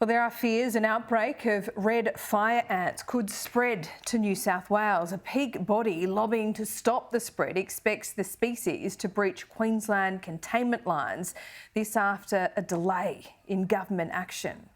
Well, there are fears an outbreak of red fire ants could spread to New South Wales. A peak body lobbying to stop the spread expects the species to breach Queensland containment lines. This after a delay in government action.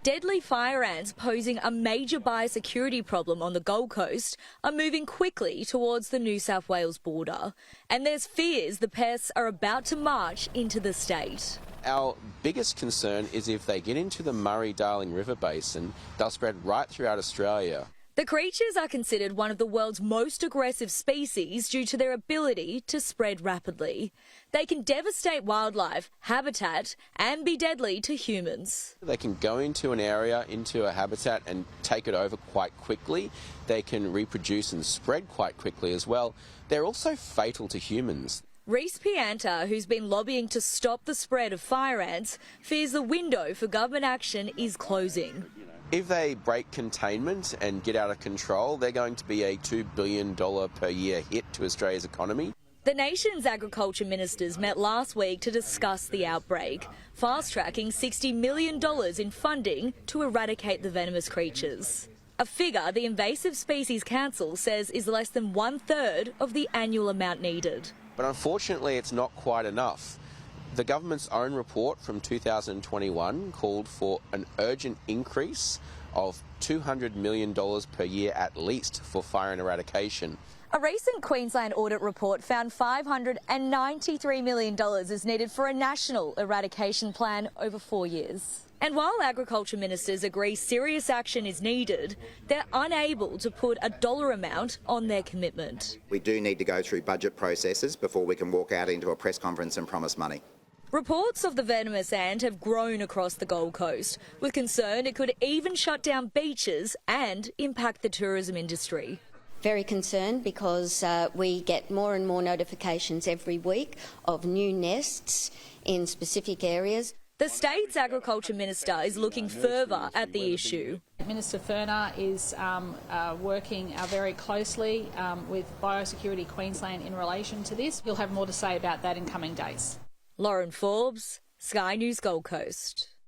Deadly fire ants posing a major biosecurity problem on the Gold Coast are moving quickly towards the New South Wales border. And there's fears the pests are about to march into the state. Our biggest concern is if they get into the Murray-Darling River Basin, they'll spread right throughout Australia. The creatures are considered one of the world's most aggressive species due to their ability to spread rapidly. They can devastate wildlife, habitat, and be deadly to humans. They can go into an area, into a habitat, and take it over quite quickly. They can reproduce and spread quite quickly as well. They're also fatal to humans. Reece Pianta, who's been lobbying to stop the spread of fire ants, fears the window for government action is closing. If they break containment and get out of control, they're going to be a $2 billion per year hit to Australia's economy. The nation's agriculture ministers met last week to discuss the outbreak, fast-tracking $60 million in funding to eradicate the venomous creatures. A figure the Invasive Species Council says is less than 1/3 of the annual amount needed. But unfortunately, it's not quite enough. The government's own report from 2021 called for an urgent increase of $200 million per year at least for fire and eradication. A recent Queensland audit report found $593 million is needed for a national eradication plan over 4 years. And while agriculture ministers agree serious action is needed, they're unable to put a dollar amount on their commitment. We do need to go through budget processes before we can walk out into a press conference and promise money. Reports of the venomous ant have grown across the Gold Coast, with concern it could even shut down beaches and impact the tourism industry. Very concerned because we get more and more notifications every week of new nests in specific areas. The state's agriculture minister is looking further at the issue. Minister Furner is working very closely with Biosecurity Queensland in relation to this. He'll have more to say about that in coming days. Lauren Forbes, Sky News Gold Coast.